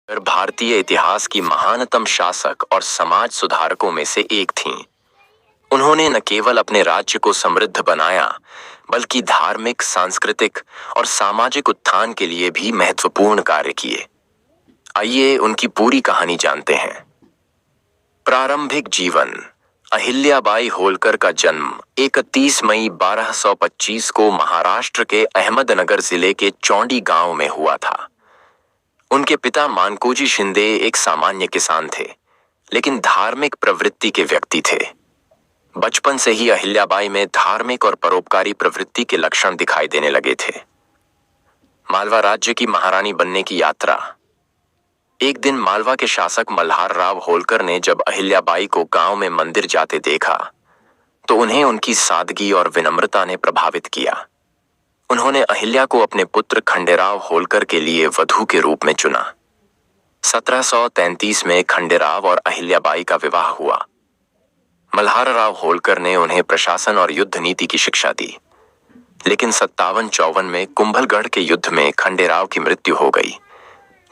भारतीय इतिहास की महानतम शासक और समाज सुधारकों में से एक थीं। उन्होंने न केवल अपने राज्य को समृद्ध बनाया, बल्कि धार्मिक, सांस्कृतिक और सामाजिक उत्थान के लिए भी महत्वपूर्ण कार्य किए। आइए उनकी पूरी कहानी जानते हैं। प्रारंभिक जीवन। अहिल्याबाई होलकर का जन्म 31 मई 1225 को महाराष्ट्र के अहमदनगर जिले के चौंडी गांव में हुआ था। उनके पिता मानकोजी शिंदे एक सामान्य किसान थे, लेकिन धार्मिक प्रवृत्ति के व्यक्ति थे। बचपन से ही अहिल्याबाई में धार्मिक और परोपकारी प्रवृत्ति के लक्षण दिखाई देने लगे थे। मालवा राज्य की महारानी बनने की यात्रा। एक दिन मालवा के शासक मल्हार राव होलकर ने जब अहिल्याबाई को गांव में मंदिर जाते देखा, तो उन्हें उनकी सादगी और विनम्रता ने प्रभावित किया। उन्होंने अहिल्या को अपने पुत्र खंडेराव होलकर के लिए वधू के रूप में चुना। 1733 में खंडेराव और अहिल्याबाई का विवाह हुआ। मल्हार राव होलकर ने उन्हें प्रशासन और युद्ध नीति की शिक्षा दी, लेकिन 57-54 में कुंभलगढ़ के युद्ध में खंडेराव की मृत्यु हो गई,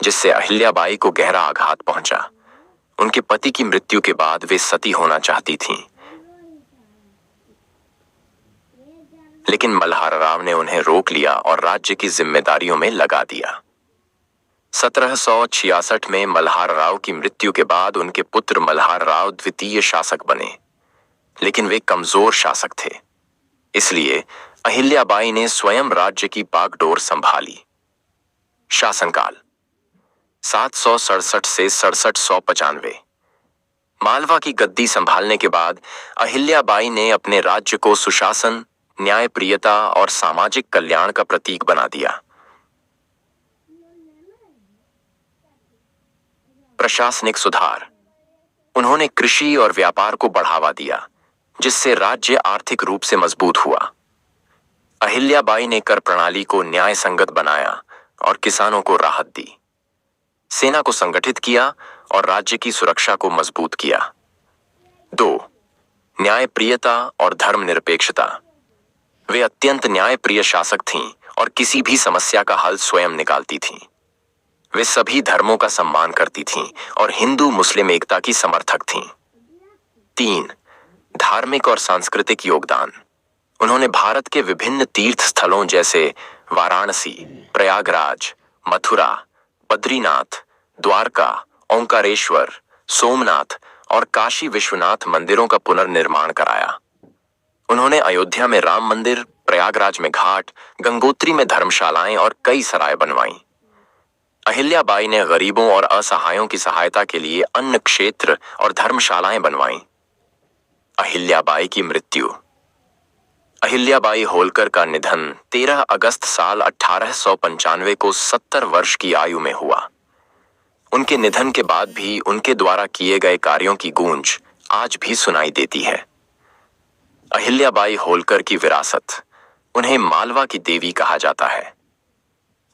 जिससे अहिल्याबाई को गहरा आघात पहुंचा। उनके पति की मृत्यु के बाद वे सती होना चाहती थीं, लेकिन मल्हार राव ने उन्हें रोक लिया और राज्य की जिम्मेदारियों में लगा दिया। 1766 में मल्हार राव की मृत्यु के बाद उनके पुत्र मल्हार राव द्वितीय शासक बने, लेकिन वे कमजोर शासक थे। इसलिए अहिल्याबाई ने स्वयं राज्य की बागडोर संभाली। शासनकाल 767 से 6795। मालवा की गद्दी संभालने के बाद अहिल्याबाई ने अपने राज्य को सुशासन, न्यायप्रियता और सामाजिक कल्याण का प्रतीक बना दिया। प्रशासनिक सुधार। उन्होंने कृषि और व्यापार को बढ़ावा दिया, जिससे राज्य आर्थिक रूप से मजबूत हुआ। अहिल्याबाई ने कर प्रणाली को न्याय संगत बनाया और किसानों को राहत दी। सेना को संगठित किया और राज्य की सुरक्षा को मजबूत किया। 2. न्यायप्रियता और धर्मनिरपेक्षता। वे अत्यंत न्यायप्रिय शासक थीं और किसी भी समस्या का हल स्वयं निकालती थीं। वे सभी धर्मों का सम्मान करती थीं और हिंदू मुस्लिम एकता की समर्थक थीं। 3. धार्मिक और सांस्कृतिक योगदान। उन्होंने भारत के विभिन्न तीर्थ स्थलों जैसे वाराणसी, प्रयागराज, मथुरा, बद्रीनाथ, द्वारका, ओंकारेश्वर, सोमनाथ और काशी विश्वनाथ मंदिरों का पुनर्निर्माण कराया। उन्होंने अयोध्या में राम मंदिर, प्रयागराज में घाट, गंगोत्री में धर्मशालाएं और कई सराय बनवाईं। अहिल्याबाई ने गरीबों और असहायों की सहायता के लिए अन्न क्षेत्र और धर्मशालाएं बनवाईं। अहिल्याबाई की मृत्यु। अहिल्याबाई होलकर का निधन 13 अगस्त साल 1895 को 70 वर्ष की आयु में हुआ। उनके निधन के बाद भी उनके द्वारा किए गए कार्यों की गूंज आज भी सुनाई देती है। अहिल्याबाई होलकर की विरासत। उन्हें मालवा की देवी कहा जाता है।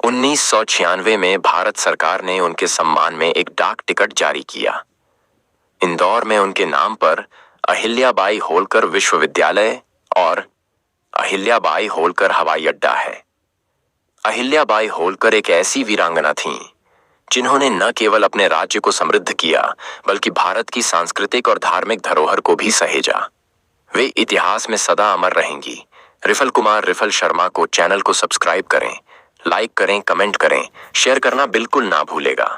1996 में भारत सरकार ने उनके सम्मान में एक डाक टिकट जारी किया। इंदौर में उनके नाम पर अहिल्याबाई होलकर विश्वविद्यालय और अहिल्याबाई होलकर हवाई अड्डा है। अहिल्याबाई होलकर एक ऐसी वीरांगना थीं, जिन्होंने न केवल अपने राज्य को समृद्ध किया, बल्कि भारत की सांस्कृतिक और धार्मिक धरोहर को भी सहेजा। वे इतिहास में सदा अमर रहेंगी। रिफल कुमार रिफल शर्मा को चैनल को सब्सक्राइब करें, लाइक करें, कमेंट करें, शेयर करना बिल्कुल ना भूलेगा।